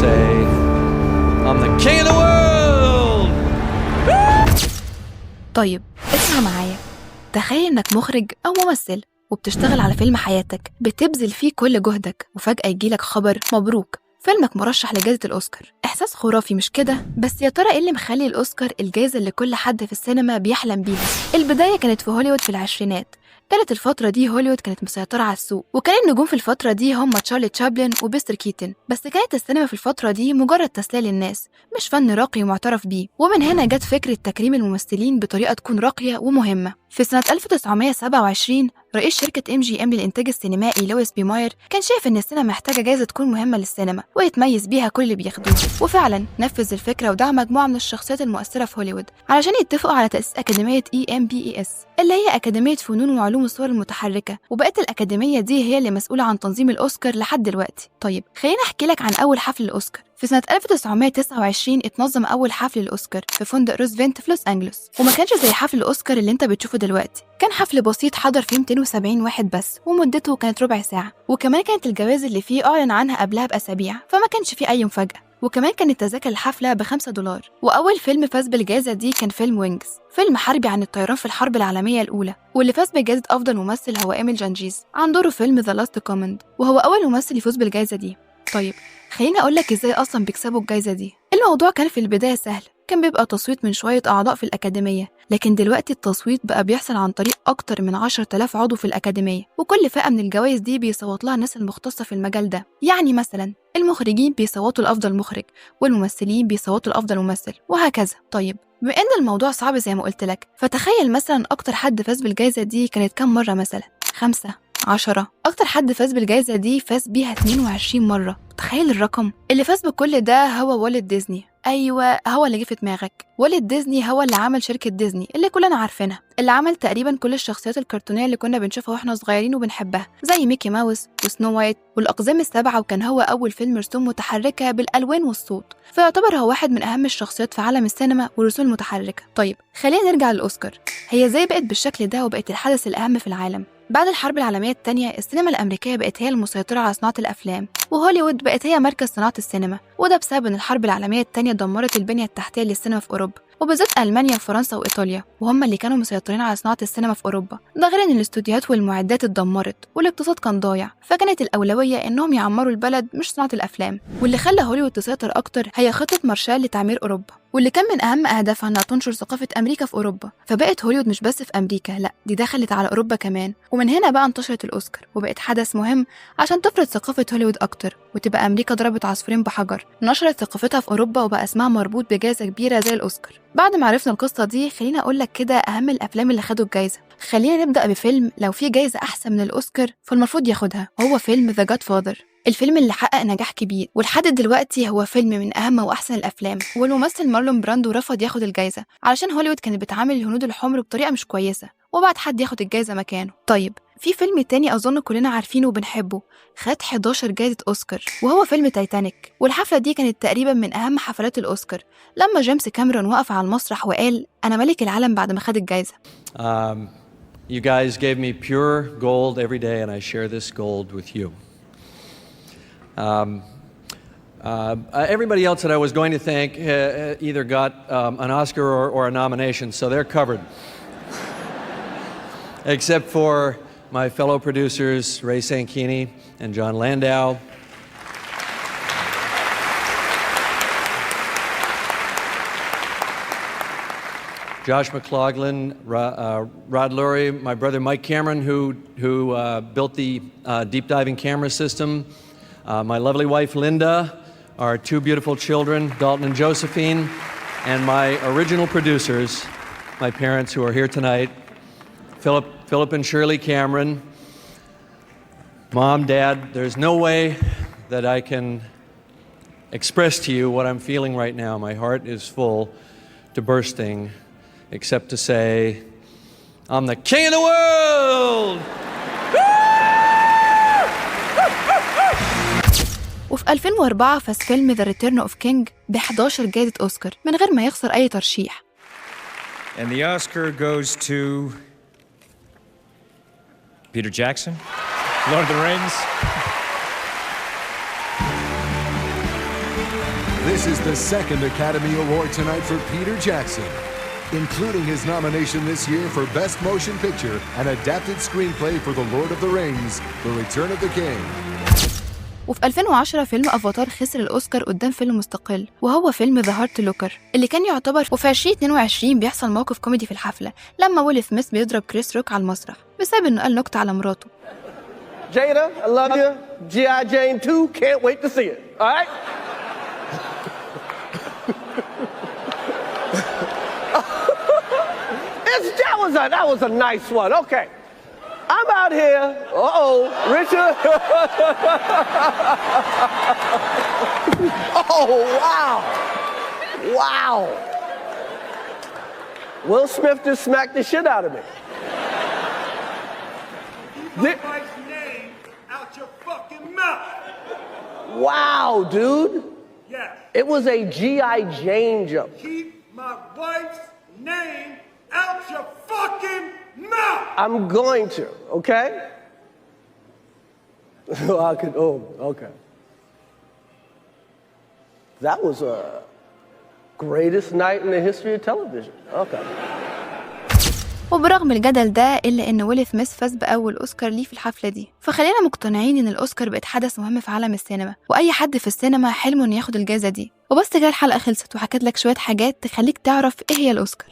say I'm the king of the world. طيب اسمع معايا، تخيل إنك مخرج أو ممثل وبتشتغل على فيلم حياتك، بتبذل فيه كل جهدك، وفجأة يجيلك خبر مبروك فيلمك مرشح لجائزة الأوسكار. إحساس خرافي مش كده؟ بس يا ترى إيه اللي مخلي الأوسكار الجائزة اللي كل حد في السينما بيحلم بيها؟ البداية كانت في هوليوود في العشرينات. كانت الفترة دي هوليوود كانت مسيطرة على السوق، وكان النجوم في الفترة دي هم تشارلي تشابلن وبيستر كيتن. بس كانت السينما في الفترة دي مجرد تسلية للناس، مش فن راقي ومعترف بيه. ومن هنا جت فكرة تكريم الممثلين بطريقة تكون راقية ومهمة. في سنة 1927 رئيس شركة MGM للإنتاج السينمائي لويس بي ماير كان شايف إن السينما محتاجة جائزة تكون مهمة للسينما ويتميز بيها كل اللي بياخدوه، وفعلا نفذ الفكرة ودعا مجموعة من الشخصيات المؤثرة في هوليوود علشان يتفقوا على تأسيس أكاديمية EMBES اللي هي أكاديمية فنون وعلوم الصور المتحركة. وبقت الأكاديمية دي هي اللي مسؤولة عن تنظيم الأوسكار لحد دلوقتي. طيب خلينا أحكي لك عن أول حفل الأوسكار. في سنة 1929 اتنظم أول حفل الأوسكار في فندق روزفنت في لوس أنجلوس، وما كانش زي حفل الأوسكار اللي انت بتشوفه دلوقتي. كان حفل بسيط حضر فيه 270 واحد بس، ومدته كانت ربع ساعة، وكمان كانت الجوائز اللي فيه أعلن عنها قبلها بأسابيع، فما كانش فيه أي مفاجأة. وكمان كانت تذاكر الحفلة ب$5. وأول فيلم فاز بالجائزة دي كان فيلم وينجز، فيلم حربي عن الطيران في الحرب العالمية الأولى، واللي فاز بجائزة أفضل ممثل هو إيميل جانجيز عن دوره فيلم ذا لاست كوماند، وهو أول ممثل يفوز بالجائزة دي. طيب خليني أقولك إزاي أصلا بيكسبوا الجائزة دي. الموضوع كان في البداية سهل، كان بيبقى تصويت من شوية أعضاء في الأكاديمية، لكن دلوقتي التصويت بقى بيحصل عن طريق أكتر من 10,000 عضو في الأكاديمية، وكل فئة من الجوائز دي بيصوت لها الناس المختصة في المجال ده. يعني مثلا المخرجين بيصوتوا لأفضل مخرج، والممثلين بيصوتوا لأفضل ممثل، وهكذا. طيب بما إن الموضوع صعب زي ما قلت لك، فتخيل مثلا أكتر حد فاز بالجائزة دي كانت كام مرة؟ مثلا 5، 10. أكتر حد فاز بالجائزة دي فاز بيها 22 مرة. تخيل الرقم. اللي فاز بكل ده هو والت ديزني. أيوة، هو اللي جه في دماغك. والت ديزني هو اللي عمل شركة ديزني اللي كلنا عارفينها، اللي عمل تقريبا كل الشخصيات الكرتونية اللي كنا بنشوفها واحنا صغيرين وبنحبها، زي ميكي ماوس وسنو وايت والأقزام السبعة. وكان هو أول فيلم رسوم متحركة بالألوان والصوت، فيعتبر هو واحد من أهم الشخصيات في عالم السينما والرسوم المتحركة. طيب خلينا نرجع للأوسكار. هي ازاي بقت بالشكل ده وبقت الحدث الأهم في العالم؟ بعد الحرب العالمية التانية السينما الأمريكية بقت هي المسيطرة على صناعة الأفلام، وهوليوود بقت هي مركز صناعة السينما. وده بسبب إن الحرب العالمية التانية دمرت البنية التحتية للسينما في أوروبا، وبالذات ألمانيا وفرنسا وإيطاليا، وهم اللي كانوا مسيطرين على صناعة السينما في أوروبا. ده غير إن الاستوديوهات والمعدات اتدمرت والاقتصاد كان ضايع، فكانت الأولوية إنهم يعمروا البلد مش صناعة الأفلام. واللي خلى هوليوود تسيطر أكتر هي خطة مارشال لتعمير أوروبا، واللي كان من أهم أهدافها إنها تنشر ثقافة أمريكا في أوروبا. فبقت هوليوود مش بس في أمريكا، لأ دي دخلت على أوروبا كمان. ومن هنا بقى انتشرت الأوسكار، وبقت حدث مهم عشان تفرض ثقافة هوليوود أكتر، وتبقى أمريكا ضربت عصفورين بحجر، نشرت ثقافتها في أوروبا وبقى اسمها مربوط بجائزة كبيرة زي الأوسكار. بعد ما عرفنا القصة دي خلينا أقول لك كده أهم الأفلام اللي خدوا الجائزة. خلينا نبدأ بفيلم لو في جائزة أحسن من الأوسكار فالمفروض ياخدها، هو فيلم ذا جاد فاذر، الفيلم اللي حقق نجاح كبير ولحد دلوقتي هو فيلم من أهم وأحسن الأفلام. والممثل مارلون براندو رفض ياخد الجائزة علشان هوليوود كانت بتعامل الهنود الحمر بطريقة مش كويسة، وبعد حد ياخد الجائزة مكانه. طيب في فيلم تاني أظن كلنا عارفينه وبنحبه، خد 11 جائزة أوسكار، وهو فيلم تايتانيك. والحفلة دي كانت تقريبا من أهم حفلات الأوسكار، لما جيمس كاميرون وقف على المسرح وقال أنا ملك العالم بعد ما خد الجائزة. You guys gave me pure gold every day, and I share this gold with you. Everybody else that I was going to thank either got an Oscar or a nomination, so they're covered. Except for my fellow producers, Ray Sankini and John Landau. Josh McLaughlin, Rod Lurie, my brother Mike Cameron, who built the deep diving camera system, my lovely wife Linda, our two beautiful children, Dalton and Josephine, and my original producers, my parents who are here tonight, Philip and Shirley Cameron. Mom, Dad, there's no way that I can express to you what I'm feeling right now. My heart is full to bursting, except to say, I'm the king of the world! وفي 2004 فاز فيلم The Return of King ب11 جائزة أوسكار من غير ما يخسر أي ترشيح. And the Oscar goes to Peter Jackson, Lord of the Rings. This is the second Academy Award tonight for Peter Jackson, including his nomination this year for Best Motion Picture and Adapted Screenplay for The Lord of the Rings, The Return of the King. وفي 2010 فيلم أفاتار خسر الأوسكار قدام فيلم مستقل وهو فيلم ذا هارت لوكر اللي كان يعتبر. وفي 2022 بيحصل موقف كوميدي في الحفلة لما ويل سميث بيضرب كريس روك على المسرح بسبب إنه قال نكتة على مراته. Jada, I love you. G.I. Jane 2, can't wait to see it. All right? that was a nice one. Okay. I'm out here. Uh-oh, Richard. Oh, wow. Wow. Will Smith just smacked the shit out of me. My wife's name out your fucking mouth. Wow, dude. Yes. It was a G.I. Jane joke. Keep my wife's name out your fucking mouth. I'm going to, okay? Okay. That was a greatest night in the history of television. Okay. وبرغم الجدل ده إلا إن ويل سميث فاز بأول أوسكار ليه في الحفلة دي، فخلينا مقتنعين إن الأوسكار بقت حدث مهم في عالم السينما، وأي حد في السينما حلمه إنه ياخد الجائزة دي. وبس كده الحلقة خلصت وحكيت لك شوية حاجات تخليك تعرف إيه هي الأوسكار.